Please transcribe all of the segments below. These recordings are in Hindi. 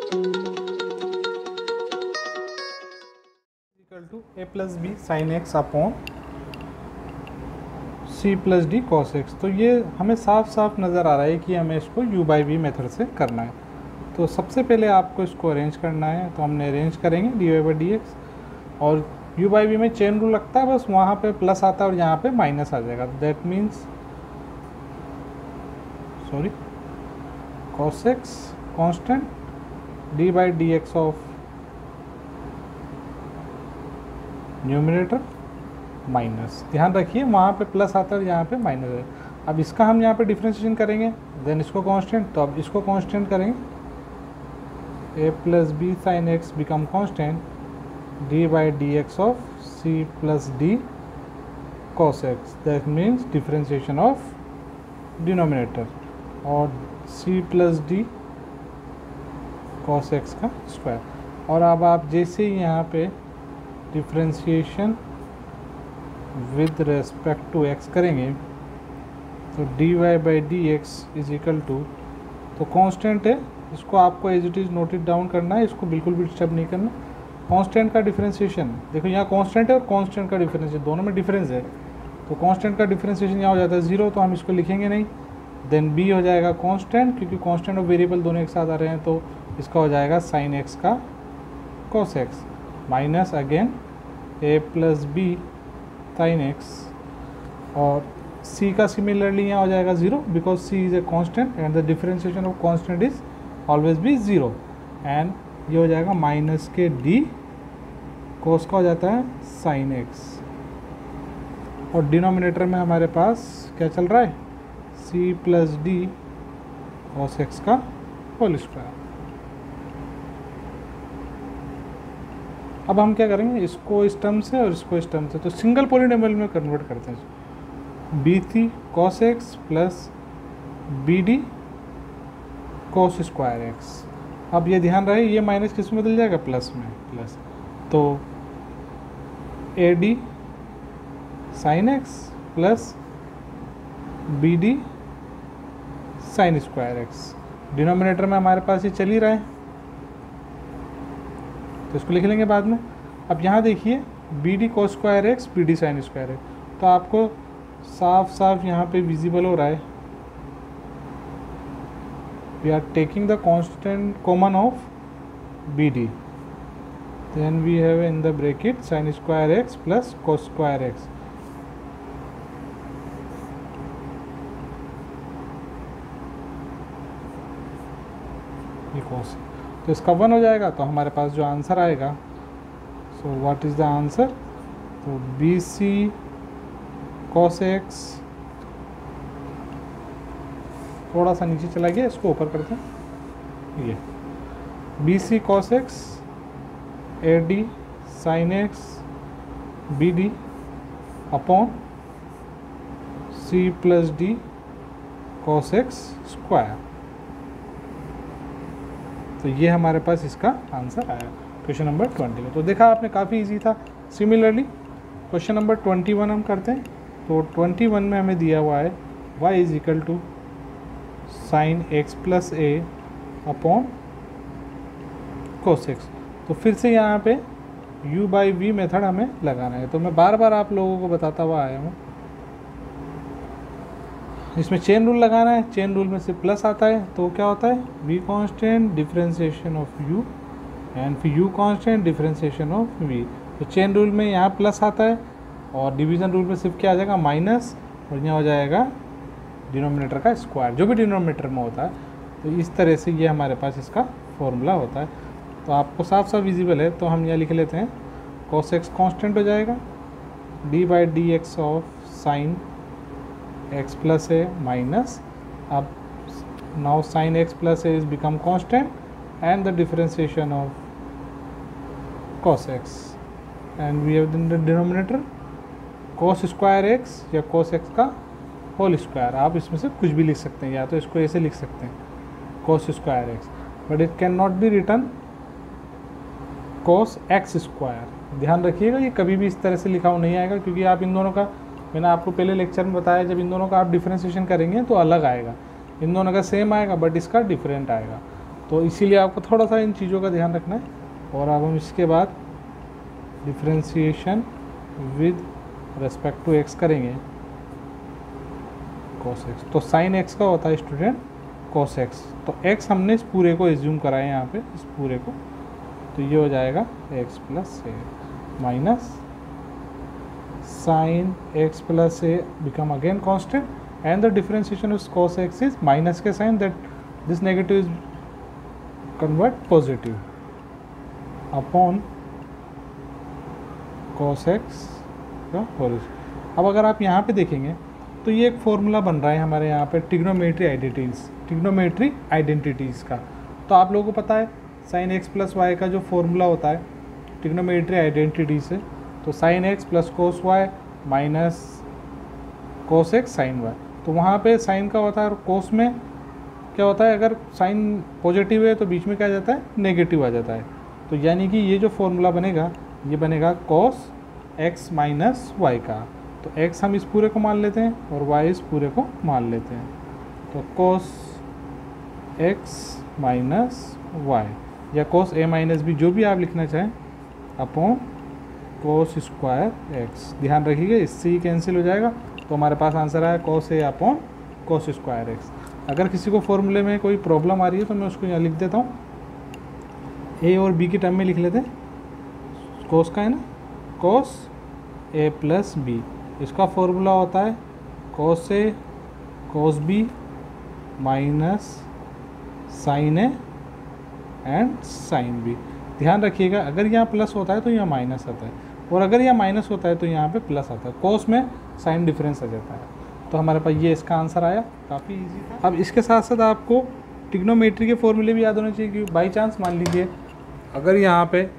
Equal to a plus b sine x upon c plus d cos x. तो ये हमें साफ साफ नज़र आ रहा है कि हमें इसको u बाई वी मेथड से करना है। तो सबसे पहले आपको इसको अरेंज करना है, तो हमने अरेंज करेंगे d y by d x, और u बाई वी में चेन रूल लगता है, बस वहाँ पे प्लस आता है और यहाँ पे माइनस आ जाएगा। That means cos x constant d by d x of numerator minus, ध्यान रखिए वहाँ पे प्लस आता है और यहाँ पे माइनस है। अब इसका हम यहाँ पे डिफ्रेंशिएशन करेंगे, देन इसको कांस्टेंट, तो अब इसको कांस्टेंट करेंगे, a plus b sine x become constant d by d x of c plus d cos x, that means differentiation of denominator, और c plus d cos x का स्क्वायर। और अब आप जैसे ही यहाँ पे differentiation with respect to x करेंगे, तो dy by d x is equal to, तो कांस्टेंट है, इसको आपको as it is noted down करना है, इसको बिल्कुल भी डिस्टर्ब नहीं करना। कांस्टेंट का डिफ्रेंशिएशन देखो, यहाँ कांस्टेंट है और कांस्टेंट का डिफरेंशिएशन दोनों में डिफरेंस है, तो कांस्टेंट का डिफ्रेंशिएशन यहाँ हो जाता है 0, तो हम इसको लिखेंगे नहीं। देन b हो जाएगा कांस्टेंट, क्योंकि कांस्टेंट और वेरिएबल दोनों एक साथ आ रहे हैं, तो इसका हो जाएगा साइन एक्स का cos x, minus again a plus b sine x, और c का सिमिलरली यहाँ हो जाएगा 0, because c is a constant and the differentiation of constant is always be 0, and ये हो जाएगा माइनस के d cos का हो जाता है साइन एक्स, और डिनोमिनेटर में हमारे पास क्या चल रहा है, c plus d cos x का होल स्क्वायर। अब हम क्या करेंगे, इसको इस टर्म से और इसको इस टर्म से, तो सिंगल पॉलिनोमियल में कन्वर्ट करते हैं। बी थी cos x plus b d cos square x. अब ये ध्यान रहे, ये माइनस किस में बदल जाएगा, प्लस में, प्लस, तो a d sine x plus b d sine square x. Denominator में हमारे पास ये चल ही रहा है, तो इसको लिख लेंगे बाद में। अब यहाँ देखिए b d cos square x b d sine square x, तो आपको साफ साफ यहाँ पे विजिबल हो रहा है, we are taking the constant common of b d, then we have in the bracket sine square x plus cos square x. तो इसका 1 हो जाएगा, तो हमारे पास जो आंसर आएगा, so what is the answer, तो बी सी cos x, थोड़ा सा नीचे चला गया, इसको ऊपर करते हैं, ये b c cos x a d sine x b d upon c plus d cos x square. तो ये हमारे पास इसका आंसर आया क्वेश्चन नंबर 20 तो देखा आपने, काफ़ी इजी था। सिमिलरली क्वेश्चन नंबर 21 हम करते हैं। तो 21 में हमें दिया हुआ है y is equal to sine x plus a upon cos x. तो फिर से यहाँ पे u बाई वी मेथड हमें लगाना है। तो मैं बार बार आप लोगों को बताता हुआ आया हूँ, इसमें चेन रूल लगाना है। चेन रूल में से प्लस आता है तो क्या होता है, v constant differentiation of u and फिर u constant differentiation of v। तो चेन रूल में यहाँ प्लस आता है और डिवीज़न रूल में सिर्फ क्या आ जाएगा, माइनस, और यहाँ हो जाएगा डिनोमिनेटर का स्क्वायर, जो भी डिनोमिनेटर में होता है। तो इस तरह से ये हमारे पास इसका फॉर्मूला होता है। तो आपको साफ साफ विजिबल है, तो हम यहाँ लिख लेते हैं cos x कांस्टेंट हो जाएगा d by d x of sine x plus a minus, अब now sine x plus a is become constant and the differentiation of cos x and we have the denominator cos square x या cos x का होल स्क्वायर। आप इसमें से कुछ भी लिख सकते हैं, या तो इसको ऐसे लिख सकते हैं cos square x, but it can not be written cos x square. ध्यान रखिएगा, ये कभी भी इस तरह से लिखा हुआ नहीं आएगा, क्योंकि आप इन दोनों का, मैंने आपको पहले लेक्चर में बताया, जब इन दोनों का आप डिफरेंशिएशन करेंगे तो अलग आएगा। इन दोनों का सेम आएगा बट इसका डिफरेंट आएगा। तो इसीलिए आपको थोड़ा सा इन चीज़ों का ध्यान रखना है। और अब हम इसके बाद differentiation with respect to x करेंगे, cos x। तो sin x का होता है स्टूडेंट cos x, तो x हमने इस पूरे को एज्यूम करा है यहाँ पे, इस पूरे को, तो ये हो जाएगा x plus a minus sin x plus a become again constant and the differentiation of cos x is minus के sine that this negative is convert positive upon cos x का होल। अब अगर आप यहाँ पे देखेंगे तो ये एक फॉर्मूला बन रहा है हमारे यहाँ पे ट्रिग्नोमेट्री आइडेंटिटीज़ का। तो आप लोगों को पता है sin x प्लस वाई का जो फॉर्मूला होता है ट्रिग्नोमेट्री आइडेंटिटी से, तो sin x plus cos y minus cos x sin y। तो वहाँ पे sin का होता है और cos में क्या होता है, अगर sin पॉजिटिव है तो बीच में क्या आ जाता है, नेगेटिव आ जाता है। तो यानी कि ये जो फॉर्मूला बनेगा ये बनेगा cos x माइनस वाई का। तो x हम इस पूरे को मान लेते हैं और y इस पूरे को मान लेते हैं। तो cos x माइनस वाई या cos a माइनस b, जो भी आप लिखना चाहें, अपॉन cos स्क्वायर x। ध्यान रखिएगा इससे ही कैंसिल हो जाएगा, तो हमारे पास आंसर आया cos a upon cos square x। अगर किसी को फॉर्मूले में कोई प्रॉब्लम आ रही है तो मैं उसको यहाँ लिख देता हूँ, a और b की टर्म में लिख लेते हैं। cos का है ना, cos a प्लस b, इसका फॉर्मूला होता है cos a cos b minus sin a and sin b। ध्यान रखिएगा अगर यहाँ प्लस होता है तो यहाँ माइनस आता है, और अगर यहाँ माइनस होता है तो यहाँ पे प्लस आता है। cos में साइन डिफरेंस आ जाता है। तो हमारे पास ये इसका आंसर आया, काफ़ी इजी था। अब इसके साथ साथ आपको ट्रिग्नोमेट्री के फॉर्मूले भी याद होने चाहिए, क्योंकि बाई चांस मान लीजिए अगर यहाँ पे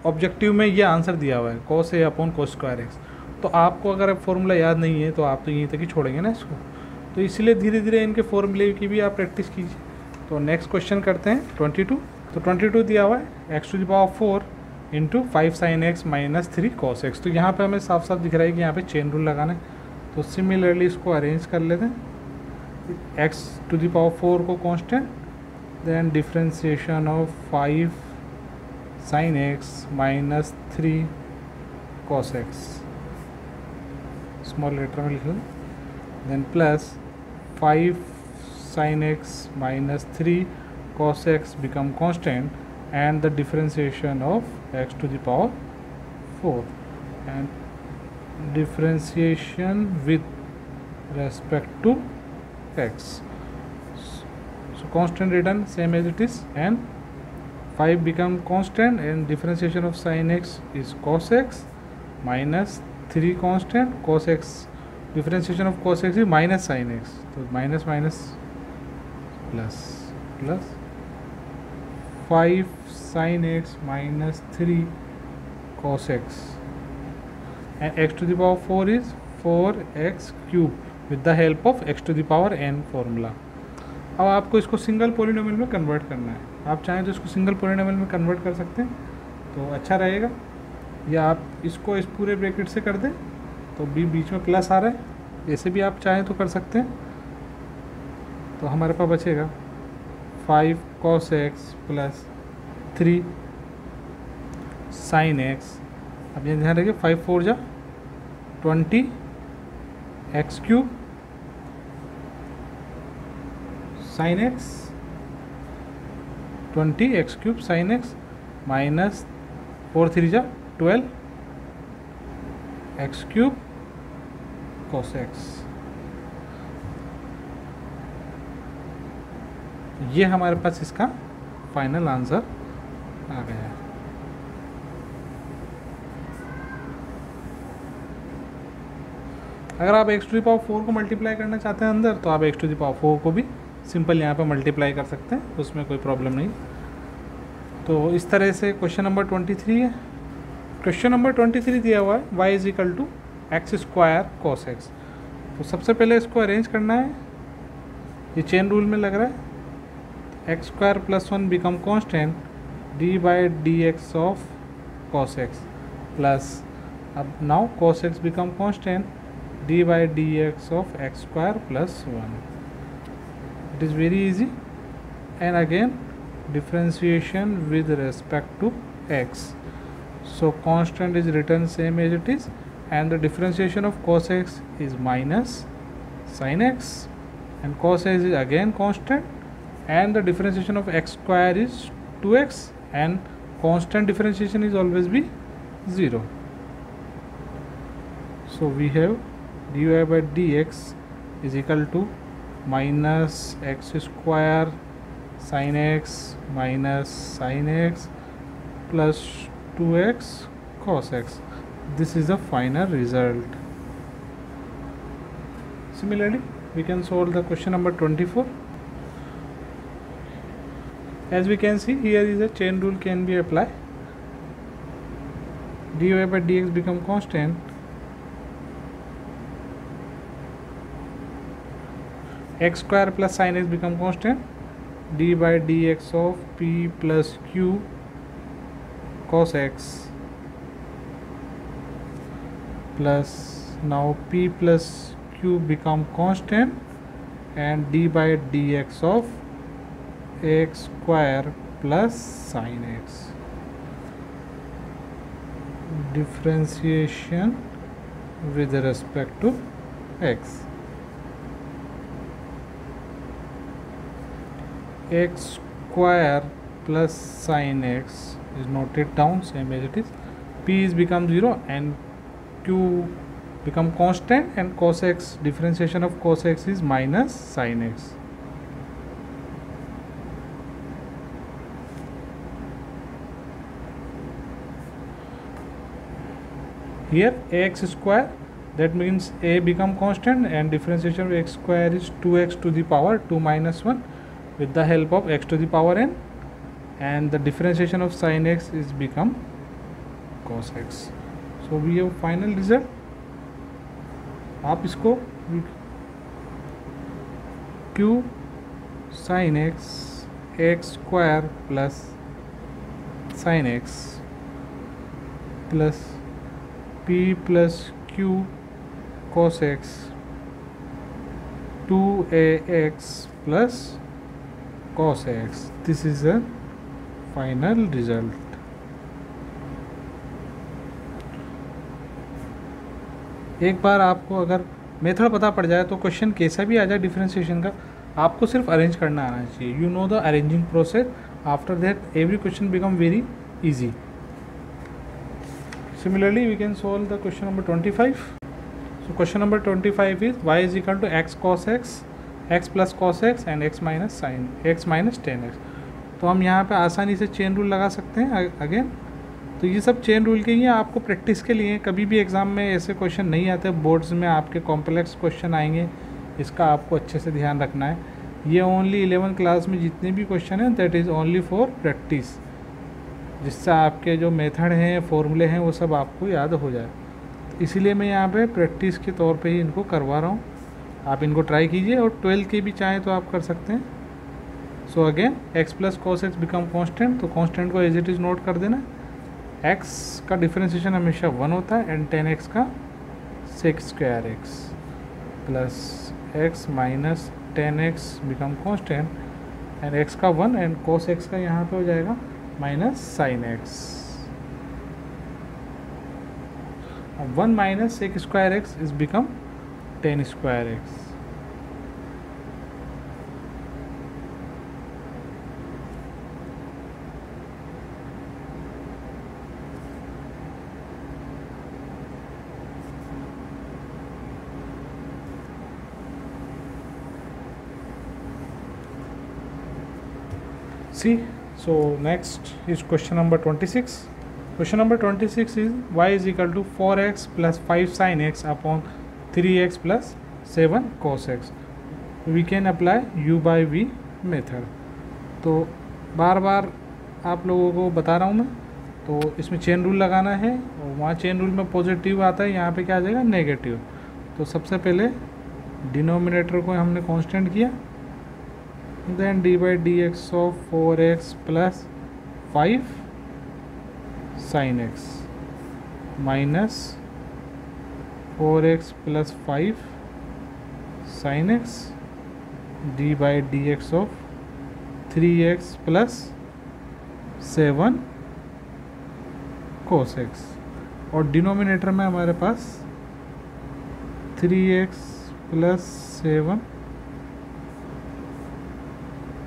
ऑब्जेक्टिव में ये आंसर दिया हुआ है cos a upon cos square x, तो आपको अगर फॉर्मूला याद नहीं है तो आप तो यहीं तक ही छोड़ेंगे ना इसको। तो इसलिए धीरे धीरे इनके फॉर्मूले की भी आप प्रैक्टिस कीजिए। तो नेक्स्ट क्वेश्चन करते हैं 22। तो 22 दिया हुआ है x to the power 4 into 5 sine x minus 3 cos x. तो यहाँ पे हमें साफ साफ दिख रहा है कि यहाँ पे चेन रूल लगाना है। तो सिमिलरली इसको अरेंज कर लेते हैं, x टू द पावर 4 को constant, then differentiation of 5 sine x minus 3 cos x, small letter में लिख लें, then plus 5 sin x minus 3 cos x become constant and the differentiation of x to the power 4 and differentiation with respect to x. So constant written same as it is, and 5 become constant and differentiation of sin x is cos x minus 3 constant, cos x differentiation of cos x is minus sin x, so minus minus plus plus 5 sin x minus 3 cos x and x to the power 4 is 4x cube with the help of x to the power n formula. अब आपको इसको सिंगल पॉलिनोमियल में कन्वर्ट करना है। आप चाहें तो इसको सिंगल पॉलिनोमियल में कन्वर्ट कर सकते हैं तो अच्छा रहेगा, या आप इसको इस पूरे ब्रैकेट से कर दें तो बीच में प्लस आ रहा है, ऐसे भी आप चाहें तो कर सकते हैं। तो हमारे पास बचेगा 5 cos x plus 3 sin x। अब ये ध्यान रखिए 5 4 जा 20 x cube sin x 20 x cube sin x minus 4 3 जा 12 x क्यूब cos x। ये हमारे पास इसका फाइनल आंसर आ गया है। अगर आप x टू द पावर 4 को मल्टीप्लाई करना चाहते हैं अंदर, तो आप x टू द पावर 4 को भी सिंपल यहाँ पे मल्टीप्लाई कर सकते हैं, उसमें कोई प्रॉब्लम नहीं। तो इस तरह से क्वेश्चन नंबर 23 है। क्वेश्चन नंबर 23 दिया हुआ है y is equal to x square cos x. तो सबसे पहले इसको अरेंज करना है, ये चेन रूल में लग रहा है। X square plus 1 become constant d by d x of cos x plus, अब now cos x become constant d by d x of x square plus 1। It is very easy, and again differentiation with respect to x. So constant is written same as it is, and the differentiation of cos x is minus sin x, and cos x is again constant, and the differentiation of x square is 2x, and constant differentiation is always be 0. So we have dy by dx is equal to minus x square sin x minus sin x plus 2x cos x. This is the final result. Similarly, we can solve the question number 24. As we can see, here is a chain rule can be applied. dy by dx become constant, x square plus sin x become constant, d by dx of p plus q cos x plus now p plus q become constant, and d by dx of x square plus sin x. Differentiation with respect to x. X square plus sin x is noted down same as it is. P is become 0 and q become constant, and cos x, differentiation of cos x is minus sin x. Here ax square, that means a become constant, and differentiation of x square is 2x to the power 2 minus 1 with the help of x to the power n, and the differentiation of sin x is become cos x. So we have final result. आप इसको q sin x x square plus sin x plus p plus q cos x 2ax plus cos x. This is the final result. एक बार आपको अगर मेथड पता पड़ जाए तो क्वेश्चन कैसा भी आ जाए डिफरेंशिएशन का, आपको सिर्फ अरेंज करना आना चाहिए. You know the arranging process. After that every question become very easy. Similarly, we can solve the question number 25. So question number 25 is y is equal to x cos x, x plus cos x and x minus sin x minus tan x. तो हम यहाँ पे आसानी से चेन रूल लगा सकते हैं अगेन. तो ये सब चेन रूल के ही आपको प्रैक्टिस के लिए. कभी भी एग्ज़ाम में ऐसे क्वेश्चन नहीं आते, बोर्ड्स में आपके कॉम्प्लेक्स क्वेश्चन आएंगे, इसका आपको अच्छे से ध्यान रखना है. ये ओनली 11 क्लास में जितने भी क्वेश्चन हैं that is only for practice, जिससे आपके जो मेथड हैं, फॉर्मूले हैं, वो सब आपको याद हो जाए. तो इसीलिए मैं यहाँ पे प्रैक्टिस के तौर पे ही इनको करवा रहा हूँ. आप इनको ट्राई कीजिए, और 12 के भी चाहें तो आप कर सकते हैं. So again x plus cos x become constant. तो कॉन्स्टेंट को एज इट इज़ नोट कर देना. x का डिफरेंशिएशन हमेशा 1 होता है, एंड tan x का sec square x plus x minus tan x become constant, and x का 1 एंड cos x का यहाँ पे हो जाएगा minus sine x. 1 minus sec square x is become tan square x. See, so next is question number 26. Question number 26 is y is equal to 4x plus 5 sin x upon 3x plus 7 cos x. We can apply u by v method. तो बार बार आप लोगों को बता रहा हूँ मैं. तो इसमें चेन रूल लगाना है, और वहाँ चेन रूल में पॉजिटिव आता है, यहाँ पे क्या आ जाएगा नेगेटिव. तो सबसे पहले डिनोमिनेटर को हमने कांस्टेंट किया, then d by dx of 4x plus 5 sin x minus 4x plus 5 sin x d by dx of 3x plus 7 cos x, और डिनोमिनेटर में हमारे पास 3x प्लस 7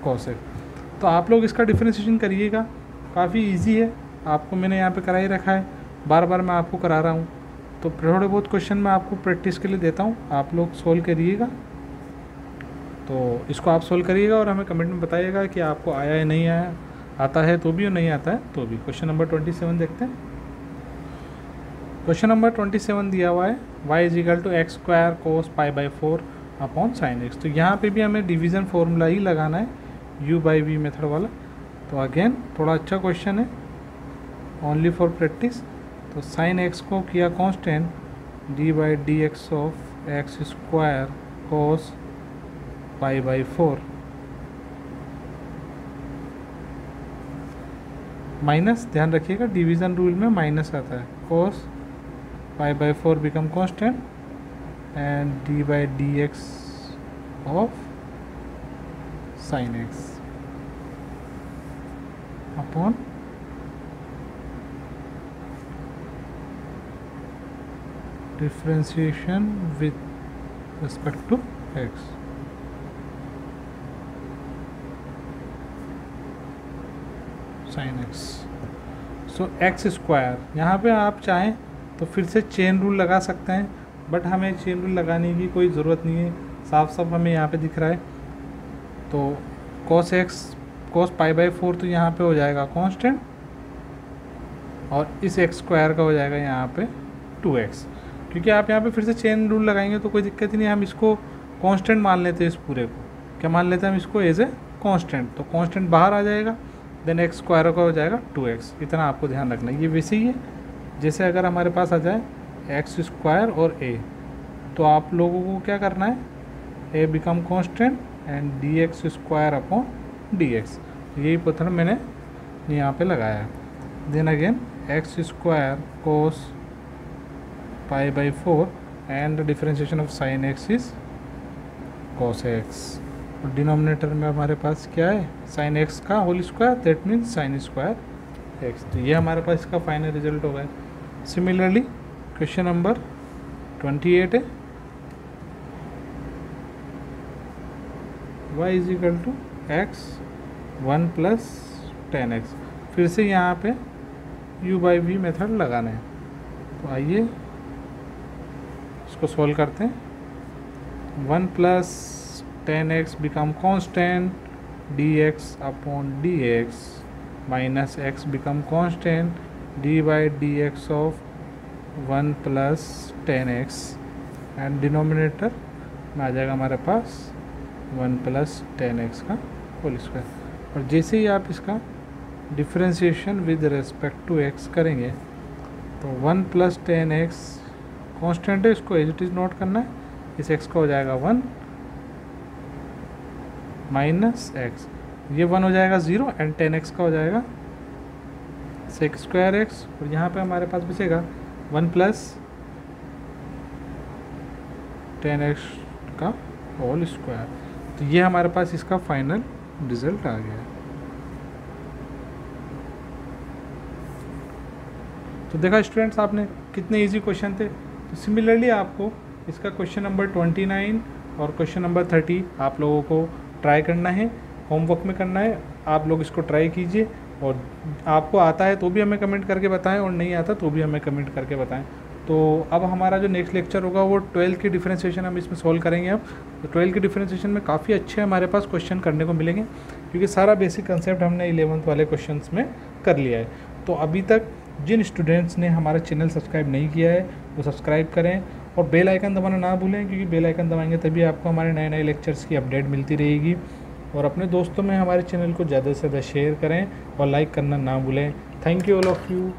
cos x। तो आप लोग इसका डिफरेंशिएशन करिएगा, काफ़ी इजी है, आपको मैंने यहाँ पे करा ही रखा है, बार बार मैं आपको करा रहा हूँ। तो थोड़े बहुत क्वेश्चन मैं आपको प्रैक्टिस के लिए देता हूँ, आप लोग सोल्व करिएगा। तो इसको आप सोल्व करिएगा और हमें कमेंट में बताइएगा कि आपको आया है नहीं आया, आता है तो भी और नहीं आता है तो भी। क्वेश्चन नंबर 27 देखते हैं। क्वेश्चन नंबर 27 दिया हुआ है y is equal to x square cos pi by 4 upon sine x. तो यहाँ पे भी हमें डिवीज़न फार्मूला ही लगाना है, u बाई v मेथड वाला। तो अगेन थोड़ा अच्छा क्वेश्चन है, ओनली फॉर प्रैक्टिस। तो साइन एक्स को किया constant, d by d x of x square cos pi by 4 minus, ध्यान रखिएगा डिवीज़न रूल में माइनस आता है, cos pi by 4 become constant and d by d x of sine x upon differentiation with respect to x। sin x, so x square, यहाँ पे आप चाहें तो फिर से चेन रूल लगा सकते हैं, बट हमें चेन रूल लगाने की कोई ज़रूरत नहीं है, साफ साफ हमें यहाँ पे दिख रहा है। तो cos x cos pi by 4 तो यहाँ पे हो जाएगा कांस्टेंट, और इस x स्क्वायर का हो जाएगा यहाँ पे 2x। क्योंकि आप यहाँ पे फिर से चेन रूल लगाएंगे तो कोई दिक्कत ही नहीं, हम इसको कांस्टेंट मान लेते हैं, इस पूरे को क्या मान लेते हैं हम इसको एज ए कांस्टेंट। तो कांस्टेंट बाहर आ जाएगा, देन एक्स स्क्वायर का हो जाएगा 2x। इतना आपको ध्यान रखना है। ये वैसे ही है जैसे अगर हमारे पास आ जाए एक्स स्क्वायर और a, तो आप लोगों को क्या करना है, a become constant and d x square upon d x. यही पैटर्न मैंने यहाँ पे लगाया है। Then again x square cos pi by 4 and differentiation of sine x is cos x। और डिनोमिनेटर में हमारे पास क्या है, साइन एक्स का whole square, that means sine square x. तो ये हमारे पास इसका फाइनल रिजल्ट होगा। सिमिलरली क्वेश्चन नंबर 28 है, y is equal to x 1 plus 10x। फिर से यहाँ पे u बाई v मेथड लगाना है। तो आइए इसको सॉल्व करते हैं। 1 plus 10x become constant D x upon d x minus x become constant d by d x of 1 plus 10x and denominator में आ जाएगा हमारे पास 1 प्लस 10x का होल स्क्वायर। और जैसे ही आप इसका differentiation with respect to x करेंगे तो 1 प्लस 10x कांस्टेंट है, इसको एज इट इज़ नोट करना है। इस x का हो जाएगा 1 माइनस एक्स, ये 1 हो जाएगा 0 एंड 10x का हो जाएगा सेक स्क्वायर एक्स। और यहाँ पे हमारे पास बचेगा 1 प्लस 10x का होल स्क्वायर। तो ये हमारे पास इसका फाइनल रिजल्ट आ गया। तो देखा स्टूडेंट्स आपने कितने इजी क्वेश्चन थे। तो सिमिलरली आपको इसका क्वेश्चन नंबर 29 और क्वेश्चन नंबर 30 आप लोगों को ट्राई करना है, होमवर्क में करना है। आप लोग इसको ट्राई कीजिए और आपको आता है तो भी हमें कमेंट करके बताएं और नहीं आता तो भी हमें कमेंट करके बताएं। तो अब हमारा जो नेक्स्ट लेक्चर होगा वो 12 की डिफरेंशिएशन हम इसमें सॉल्व करेंगे। अब तो 12 की डिफरेंशिएशन में काफ़ी अच्छे हमारे पास क्वेश्चन करने को मिलेंगे, क्योंकि सारा बेसिक कंसेप्ट हमने 11th वाले क्वेश्चंस में कर लिया है। तो अभी तक जिन स्टूडेंट्स ने हमारा चैनल सब्सक्राइब नहीं किया है वो सब्सक्राइब करें और बेल आइकन दबाना ना भूलें, क्योंकि बेल आइकन दबाएंगे तभी आपको हमारे नए नए लेक्चर्स की अपडेट मिलती रहेगी। और अपने दोस्तों में हमारे चैनल को ज़्यादा से ज़्यादा शेयर करें और लाइक करना ना भूलें। Thank you all of you.